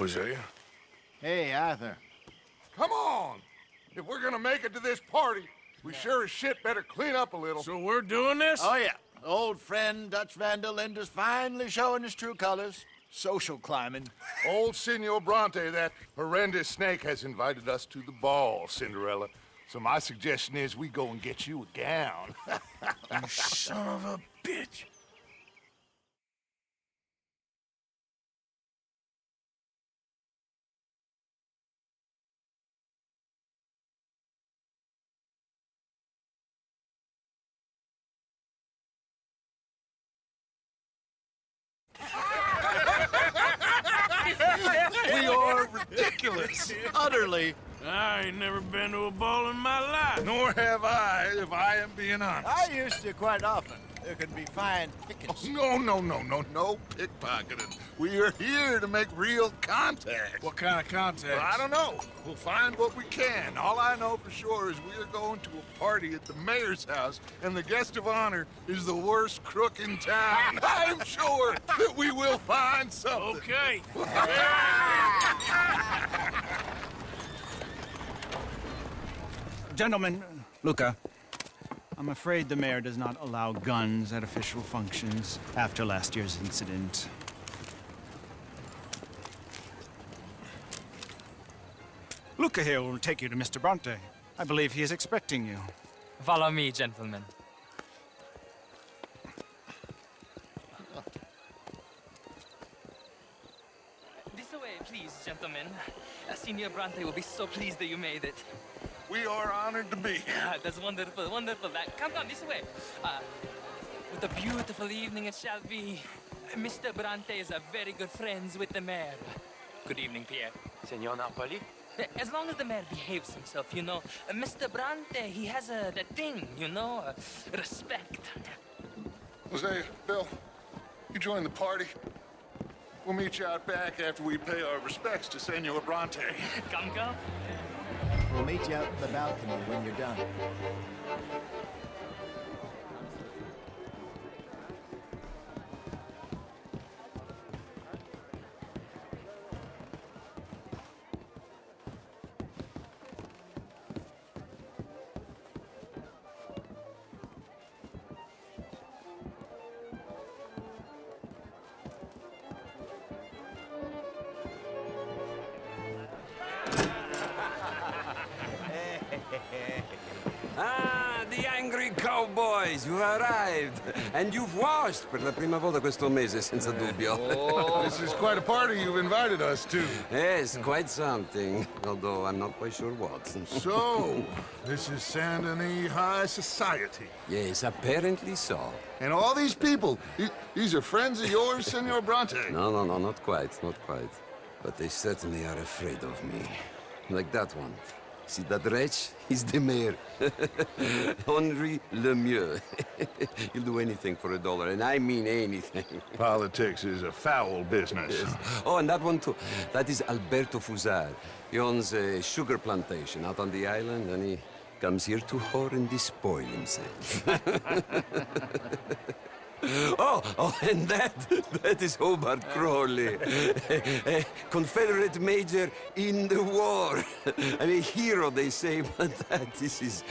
Hosea. Hey, Arthur. Come on! If we're gonna make it to this party, we sure as shit better clean up a little. So we're doing this? Oh, yeah. Old friend Dutch Van der Linde's finally showing his true colors. Social climbing. Old Senor Bronte, that horrendous snake, has invited us to the ball, Cinderella. So my suggestion is we go and get you a gown. You son of a bitch. We are ridiculous. Utterly. I ain't never been to a ball in my life. Nor have I, if I am being honest. I used to quite often. There can be fine pickings. No pickpocketing. We are here to make real contact. What kind of contact? Well, I don't know. We'll find what we can. All I know for sure is we are going to a party at the mayor's house, and the guest of honor is the worst crook in town. I'm sure that we will find something. Okay. Gentlemen, Luca, I'm afraid the mayor does not allow guns at official functions after last year's incident. Luca here will take you to Mr. Bronte. I believe he is expecting you. Follow me, gentlemen. This way, please, gentlemen. Senor Bronte will be so pleased that you made it. We are honored to be here. That's wonderful, wonderful. Come, this way. What a beautiful evening it shall be. Mr. Bronte is a very good friends with the mayor. Good evening, Pierre. Senor Napoli? As long as the mayor behaves himself, you know. Mr. Bronte, he has that thing, you know, respect. Jose, Bill, you join the party. We'll meet you out back after we pay our respects to Senor Bronte. Come. We'll meet you out in the balcony when you're done. Ah, the angry cowboys, you arrived. And you've washed per la prima volta questo mese, senza dubbio. This is quite a party you've invited us to. Yes, quite something. Although I'm not quite sure what. So, this is Saint Denis High Society. Yes, apparently so. And all these people, these are friends of yours, Senor Bronte? No, not quite, not quite. But they certainly are afraid of me. Like that one. See that wretch? He's the mayor. Henri Lemieux. He'll do anything for $1, and I mean anything. Politics is a foul business. Yes. Oh, and that one too. That is Alberto Fusar. He owns a sugar plantation out on the island, and he comes here to whore and despoil himself. Oh, and that is Hobart Crawley, a Confederate major in the war. I mean, hero, they say, but that is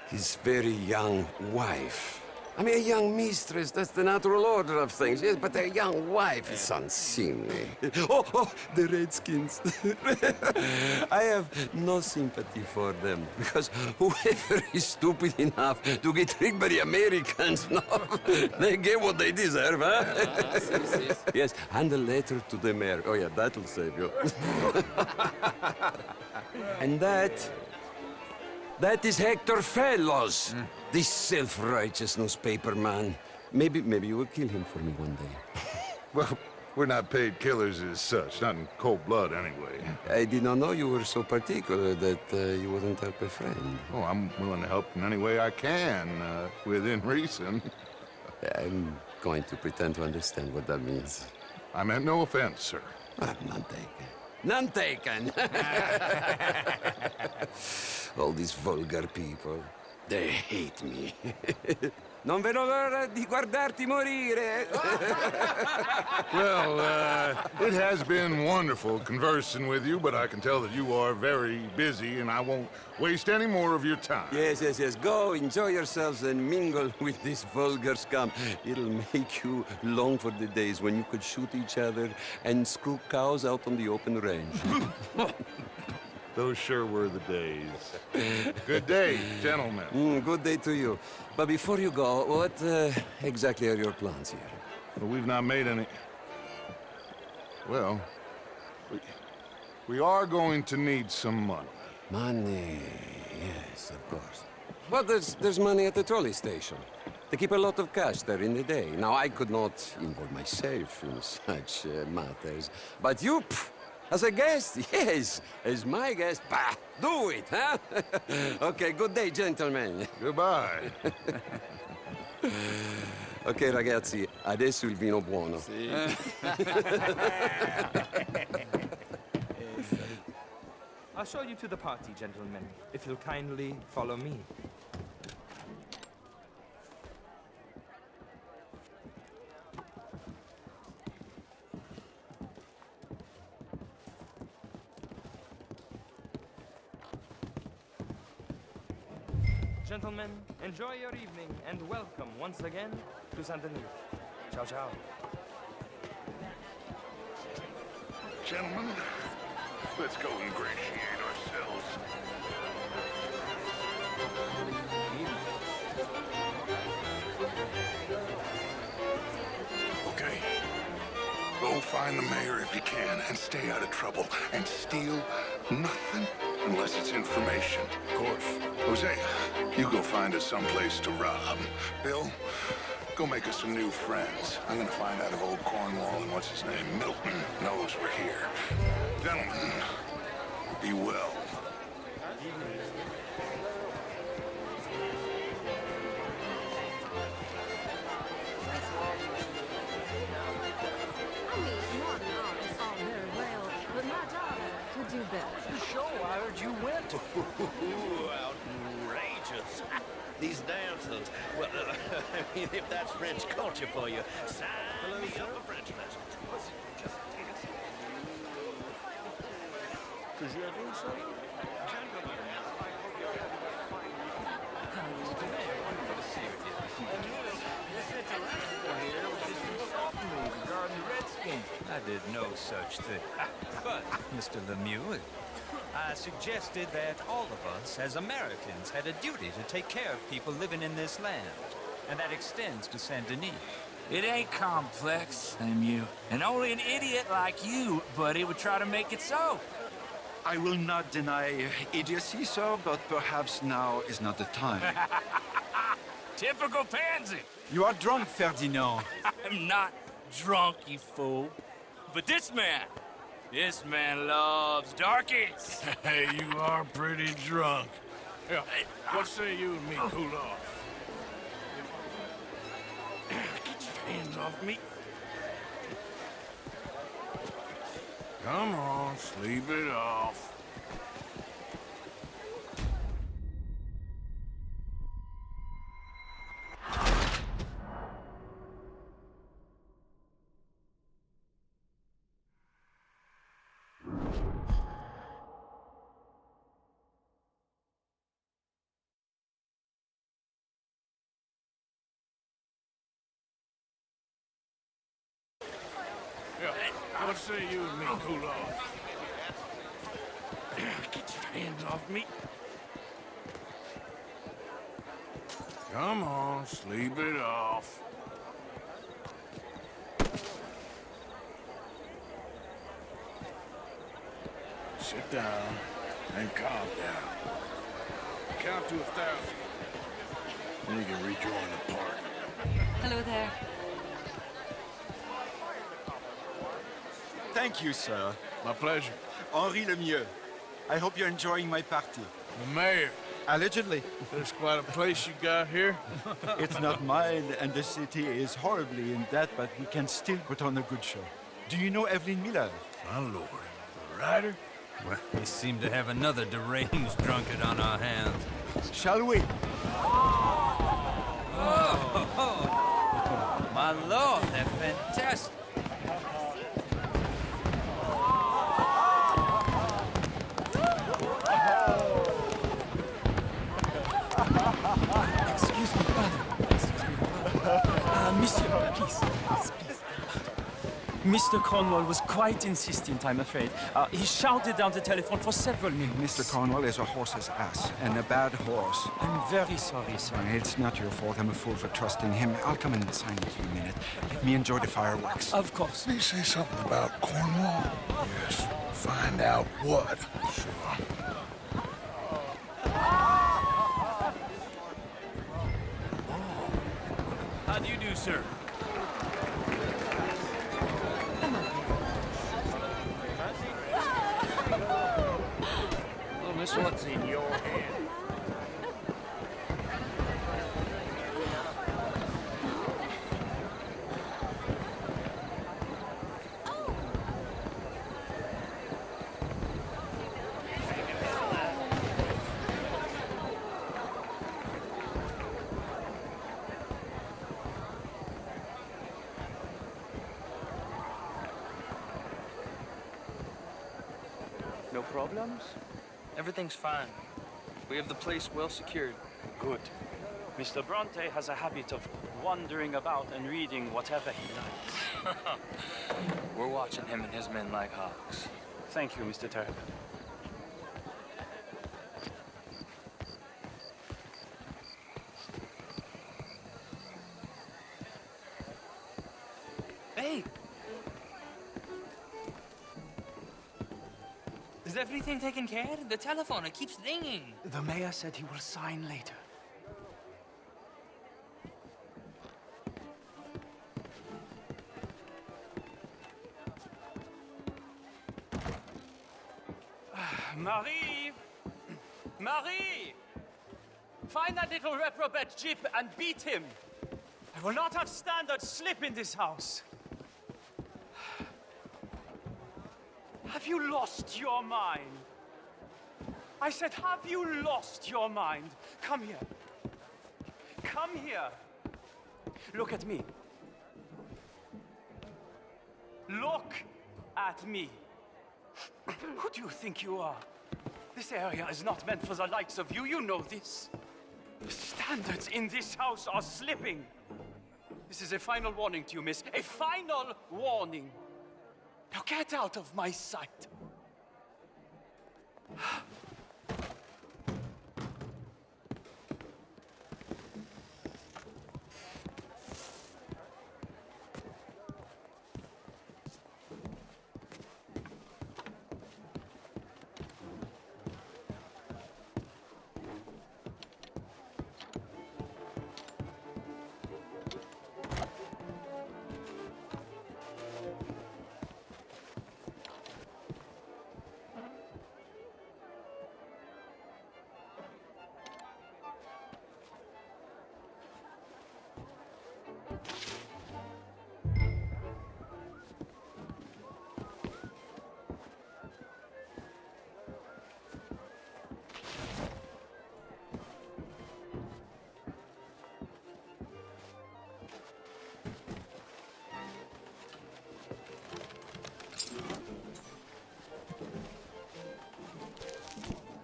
his very young wife. I mean, a young mistress, that's the natural order of things, yes, but a young wife is unseemly. Oh, the Redskins. I have no sympathy for them, because whoever is stupid enough to get tricked by the Americans, no, they get what they deserve, huh? Yes, and a letter to the mayor. Oh, yeah, that'll save you. And that is Hector Fellows. This self-righteous newspaper man. Maybe you will kill him for me one day. Well, we're not paid killers as such, not in cold blood anyway. I did not know you were so particular that you wouldn't help a friend. Oh, I'm willing to help in any way I can, within reason. I'm going to pretend to understand what that means. I meant no offense, sir. None taken. None taken! All these vulgar people. They hate me. Non vedo l'ora di guardarti morire. Well, it has been wonderful conversing with you, but I can tell that you are very busy, and I won't waste any more of your time. Yes, yes, yes. Go, enjoy yourselves and mingle with this vulgar scum. It'll make you long for the days when you could shoot each other and screw cows out on the open range. Those sure were the days. Good day, gentlemen. Good day to you. But before you go, what exactly are your plans here? Well, we've not made any... Well, we are going to need some money. Money, yes, of course. But there's money at the trolley station. They keep a lot of cash there in the day. Now, I could not involve myself in such matters. But you, as a guest, yes, as my guest, bah, do it, huh? Okay, good day, gentlemen. Goodbye. Ok, ragazzi, adesso il vino buono. I'll show you to the party, gentlemen, if you'll kindly follow me. Gentlemen, enjoy your evening and welcome once again to Saint Denis. Ciao, ciao. Gentlemen, let's go ingratiate ourselves. Okay. Go find the mayor if you can and stay out of trouble. And steal nothing unless it's information. Of course. Jose, you go find us someplace to rob. Bill, go make us some new friends. I'm gonna find out if old Cornwall and what's his name, Milton, knows we're here. Gentlemen, be well. I mean, modern art is all very well, but my daughter could do better. The show I heard you went to. Outrageous. These dancers. Well, I mean, if that's French culture for you, sign me up for French lessons. Just dance. Could you ever say? Gentlemen, I hope you're having a fine evening. How are you today? Wonderful to see you. I did no such thing. But, Mr. Lemieux, I suggested that all of us, as Americans, had a duty to take care of people living in this land. And that extends to Saint Denis. It ain't complex, Lemieux. And only an idiot like you, buddy, would try to make it so. I will not deny idiocy, sir, but perhaps now is not the time. Typical pansy. You are drunk, Ferdinand. I'm not drunk, you fool. But this man loves darkies. Hey, you are pretty drunk. Yeah, what say you and me cool off? Get your hands off me. Come on, sleep it off. Yeah, what say you and me cool off? Get your hands off me. Come on, sleep it off. Sit down and calm down. Count to 1,000. Then you can rejoin the party. Hello there. Thank you, sir. My pleasure. Henri Lemieux. I hope you're enjoying my party. The mayor. Allegedly. There's quite a place you got here. It's not mine, and the city is horribly in debt, but we can still put on a good show. Do you know Evelyn Miller? My lord. The writer? Well, we seem to have another deranged drunkard on our hands. Shall we? Oh, my lord, they're fantastic. Excuse me, brother. Monsieur, please. Mr. Cornwall was quite insistent, I'm afraid. He shouted down the telephone for several minutes. Mr. Cornwall is a horse's ass, and a bad horse. I'm very sorry, sir. It's not your fault. I'm a fool for trusting him. I'll come and sign it in a minute. Let me enjoy the fireworks. Of course. Did he say something about Cornwall? Yes. Find out what. Sure. How do you do, sir? Well, miss, what's in your hand? No problems? Everything's fine. We have the place well secured. Good. Mr. Bronte has a habit of wandering about and reading whatever he likes. We're watching him and his men like hawks. Thank you, Mr. Turner. Hey! Is everything taken care of? The telephone, it keeps ringing. The mayor said he will sign later. Marie! Marie! Find that little reprobate Jip and beat him. I will not have standard slip in this house. Have you lost your mind? I said, have you lost your mind? Come here. Come here. Look at me. Look at me. Who do you think you are? This area is not meant for the likes of you. You know this. The standards in this house are slipping. This is a final warning to you, miss. A final warning. Now get out of my sight.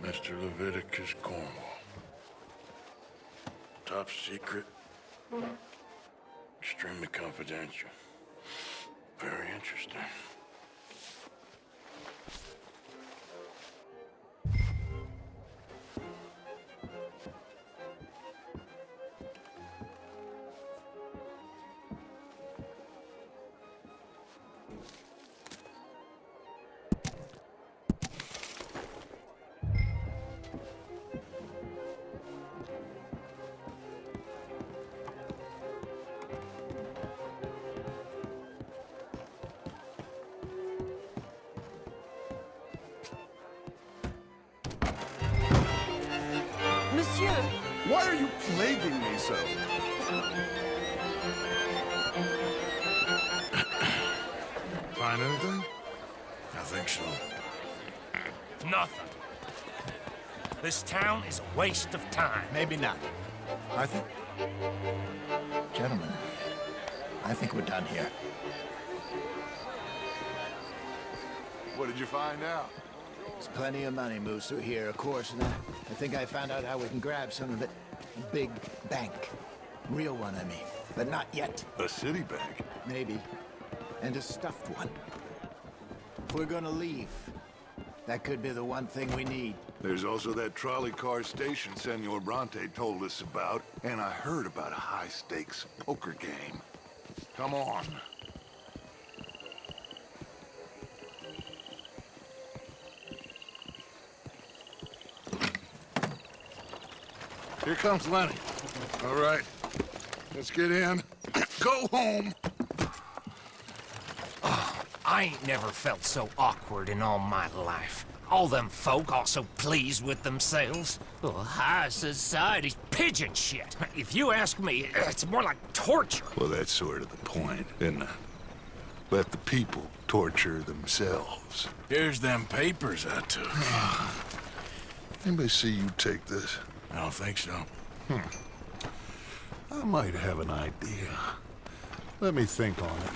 Mr. Leviticus Cornwall. Top secret. Extremely confidential. Very interesting. Monsieur! Why are you plaguing me so? Find anything? I think so. Nothing. This town is a waste of time. Maybe not. Arthur? Gentlemen, I think we're done here. What did you find out? There's plenty of money moves through here, of course, and I think I found out how we can grab some of it. A big bank. Real one, I mean. But not yet. A city bank? Maybe. And a stuffed one. If we're gonna leave, that could be the one thing we need. There's also that trolley car station Senor Bronte told us about, and I heard about a high-stakes poker game. Come on. Here comes Lenny. All right, let's get in. Go home. I ain't never felt so awkward in all my life. All them folk all so pleased with themselves. Oh, high society's pigeon shit. If you ask me, it's more like torture. Well, that's sort of the point, isn't it? Let the people torture themselves. Here's them papers I took. Anybody see you take this? I don't think so. I might have an idea. Let me think on it.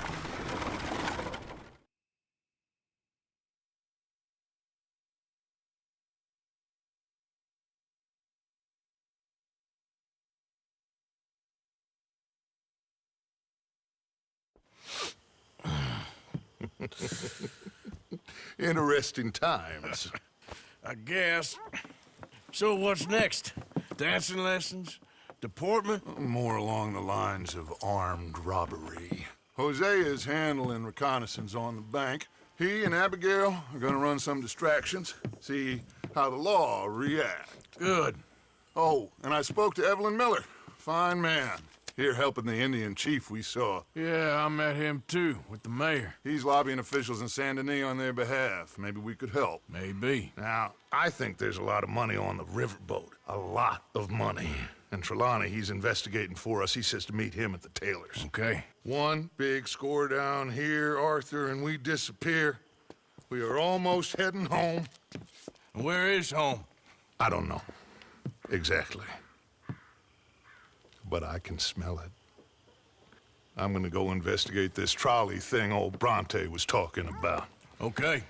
Interesting times. I guess. So what's next? Dancing lessons? Deportment? More along the lines of armed robbery. Jose is handling reconnaissance on the bank. He and Abigail are gonna run some distractions, see how the law reacts. Good. Oh, and I spoke to Evelyn Miller. Fine man. Here helping the Indian chief we saw. Yeah, I met him too, with the mayor. He's lobbying officials in Saint Denis on their behalf. Maybe we could help. Maybe. Now, I think there's a lot of money on the riverboat. A lot of money. And Trelawney, he's investigating for us. He says to meet him at the Taylor's. Okay. One big score down here, Arthur, and we disappear. We are almost heading home. Where is home? I don't know. Exactly. But I can smell it. I'm gonna go investigate this trolley thing old Bronte was talking about. Okay.